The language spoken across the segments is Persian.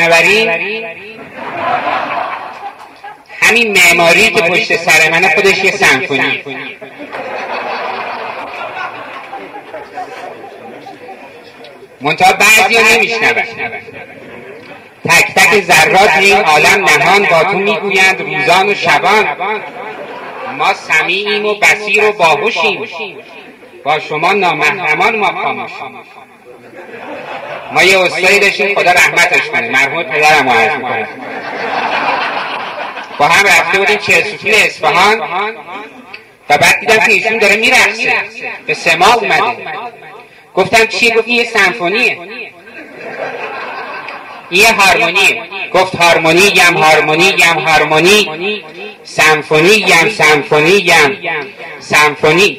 بنابراین همین معماری که پشت سر من خودش یه سمفونی. منتها بعضی ها نمیشنون. تک تک ذرات این عالم نهان با تو میگویند روزان و شبان. ما سمیعیم و بصیر و باهوشیم، با شما نامحرمان ما خاموشیم. ما یه استادی داشتیم، خدا رحمتش کنه، مرحوم پدرم رو عرض میکنه، با هم رفته بودیم چهلسوفی اصفهان و بعد دیدم که ایشون داره میرقصه، به سما اومده. گفتم چیه؟ گفت یه سمفونیه، یه هارمونیه. گفت هارمونی یم هارمونی یم هارمونی، سمفونی یم سمفونی یم سمفونی.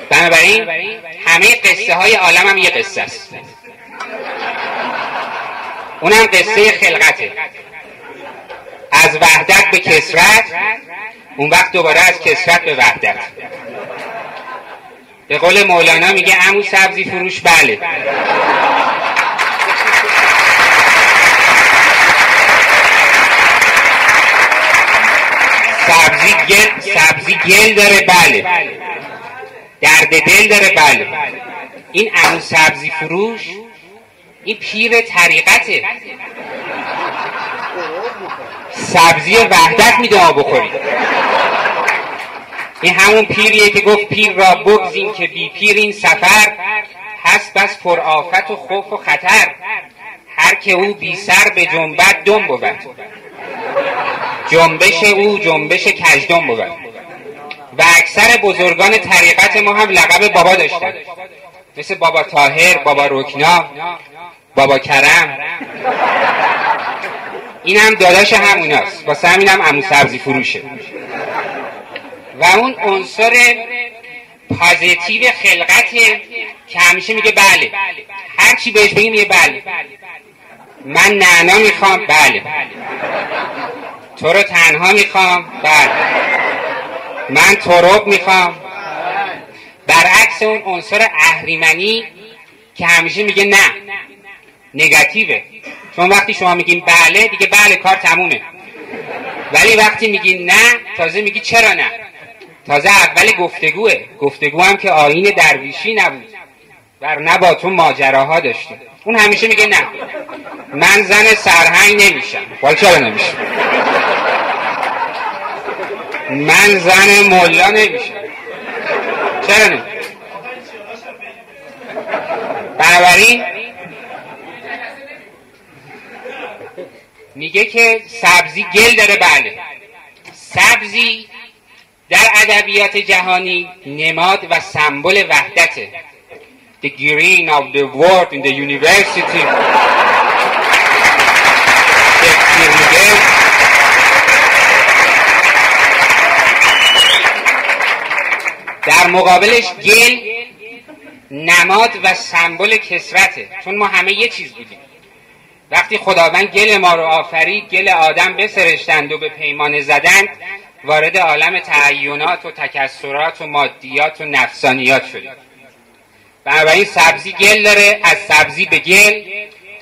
بنابراین همه قصه های عالم هم یه قصه است، اونم قصه خلقته. از وحدت به کثرت، اون وقت دوباره از کثرت به وحدت. به قول مولانا میگه عمو سبزی فروش بله. سبزی گل داره بله، درد دل داره بله. این عمو سبزی فروش این پیر طریقته، سبزی وحدت میده ما بخوریم. این همون پیریه که گفت پیر را بگزین که بی پیر این سفر، هست بس پر آفت و خوف و خطر. هر که او بی سر به جنبت دم بود، جنبش او جنبش کژدم بود. و اکثر بزرگان طریقت ما هم لقب بابا داشتن، مثل بابا طاهر، بابا رکنا، بابا کرم. این هم داداش هموناست، واسه همین هم عمو سبزی فروشه. و اون عنصر پازیتیو خلقته که همیشه میگه بله، هر چی بهش بگیم میگه بله. من نعنا میخوام بله، تو رو تنها میخوام بله، من تراب میخوام. برعکس اون عنصر اهریمنی که همیشه میگه نه، نگاتیوه. چون وقتی شما میگین بله دیگه بله کار تمومه، ولی وقتی میگین نه تازه میگی چرا نه. تازه اول گفتگوه، گفتگو هم که آیین درویشی نبود، ورنه با تو ماجراها داشتیم. اون همیشه میگه نه، من زن سرهنگ نمیشم. ولی چرا نمیشم؟ من زن ملا نمیشم. چرا نمیشم؟ بنابراین میگه که سبزی گل داره بله. سبزی در ادبیات جهانی نماد و سمبل وحدته. The green of the world in the university. در مقابلش گل نماد و سمبل کثرته، چون ما همه یه چیز بودیم. وقتی خداوند گل ما رو آفرید، گل آدم بسرشتند و به پیمانه زدند، وارد عالم تعینات و تکثرات و مادیات و نفسانیات شدیم. بنابراین سبزی گل داره، از سبزی به گل،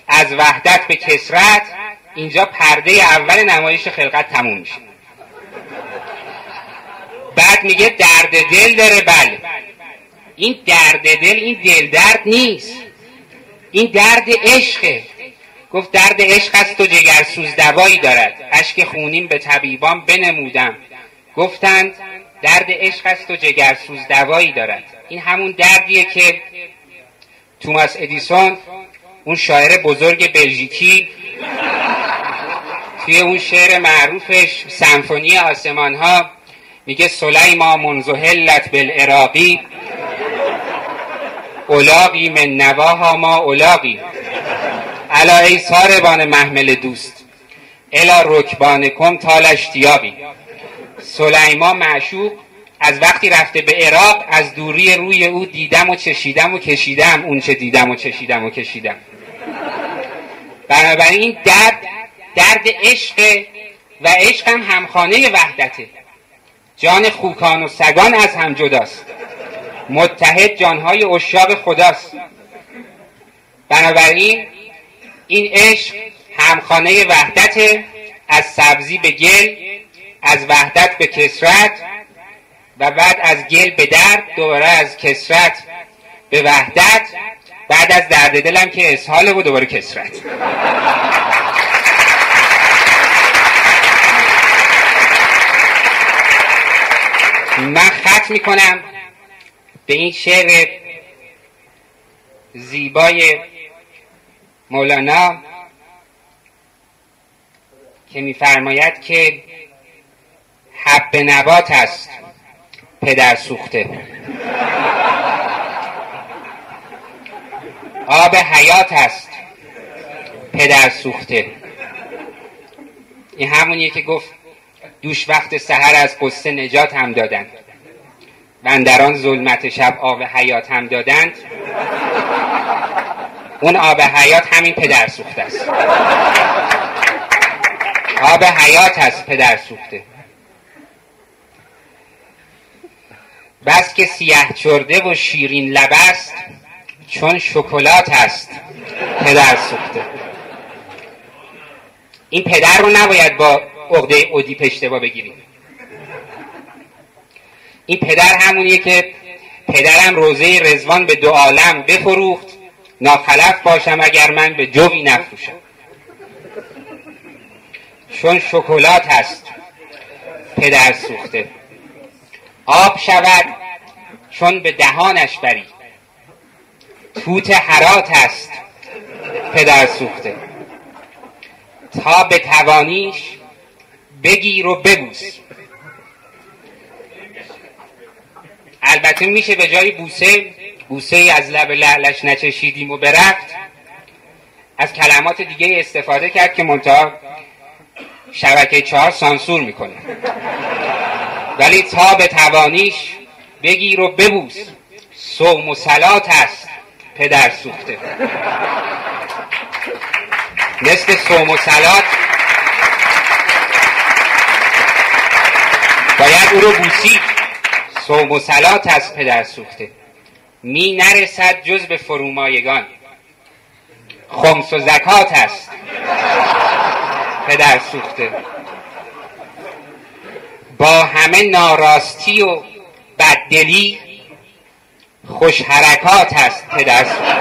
از وحدت به کثرت. اینجا پرده اول نمایش خلقت تموم میشه. بعد میگه درد دل داره بله. این درد دل این دل درد نیست، این درد عشقه. گفت درد عشق است و جگرسوز دوایی دارد، اشک خونین به طبیبان بنمودم، گفتند درد عشق است و جگرسوز دوایی دارد. این همون دردیه که توماس ادیسون، اون شاعر بزرگ بلژیکی، توی اون شعر معروفش سمفونی آسمان ها میگه سلیما منذ حلت بالعراقی الاقی من نواها ما الاقی الا ای ساربان محمل دوست الا رکبانکم تال اشتیاقی. سلیما معشوق از وقتی رفته به عراق، از دوری روی او دیدم و چشیدم و کشیدم اون چه دیدم و چشیدم و کشیدم. بنابراین این درد عشق و عشق هم همخانه وحدته. جان خوکان و سگان از هم جداست، متحد جانهای عشاق خداست. بنابراین این عشق همخانه وحدت، از سبزی به گل، از وحدت به کثرت و بعد از گل به درد، دوباره از کثرت به وحدت، بعد از درد دلم که اسهاله و دوباره کثرت. من ختم میکنم به این شعر زیبای مولانا که میفرماید که حب نبات است پدر سوخته، آب حیات است پدر سوخته. این همونیه که گفت دوش وقت سحر از قصه نجات هم دادند و اندران ظلمت شب آب حیات هم دادند. اون آب حیات همین پدر سوخته است. آب حیات است پدر سوخته. بس که سیه چرده و شیرین لب است، چون شکلات است پدر سوخته. این پدر رو نباید با عقده ادیپ اشتباه بگیریم. این پدر همونیه که پدرم روزه رضوان به 2 عالم بفروخت، ناخلف باشم اگر من به جوی نفروشم. چون شکلات است پدر سوخته. آب شود چون به دهانش بری، توت هرات است پدر سوخته. تا به توانیش بگیر و ببوس. البته میشه به جای بوسه ای از لب لعلش نچشیدیم و برفت، از کلمات دیگه استفاده کرد که منتها شبکه 4 سانسور میکنه. ولی تا به توانیش بگیر و ببوس، صوم و صلات است پدر سوخته. مثل صوم و صلات باید او رو بوسید. صوم و صلات است پدر سوخته. می نرسد جز به فرومایگان، خمس و زکات است پدر سوخته. با همه ناراستی و بددلی، خوش حرکات است پدر سوخته.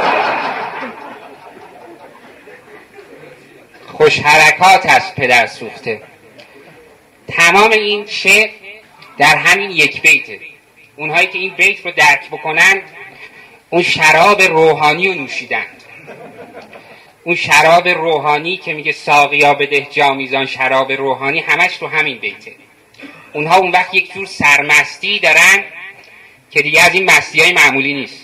خوش حرکات است پدر سوخته. تمام این شعر در همین یک بیته. اونهایی که این بیت رو درک بکنن، اون شراب روحانی رو نوشیدند. اون شراب روحانی که میگه ساقیا بده جامیزان شراب روحانی، همش تو همین بیته. اونها اون وقت یک جور سرمستی دارن که دیگه از این مستی معمولی نیست.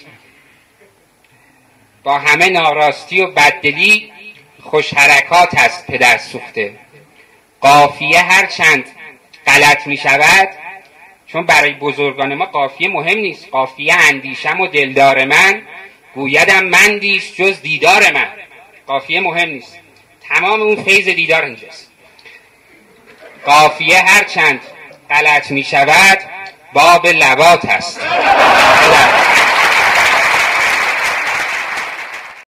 با همه ناراستی و بددلی، خوش حرکات است پدر سوخته. قافیه هر چند غلط می شود، چون برای بزرگان ما قافیه مهم نیست. قافیه اندیشم و دلدار من، گویدم مندیش جز دیدار من. قافیه مهم نیست، تمام اون فیض دیدار اینجاست. قافیه هر چند غلط می شود، باب لبات است.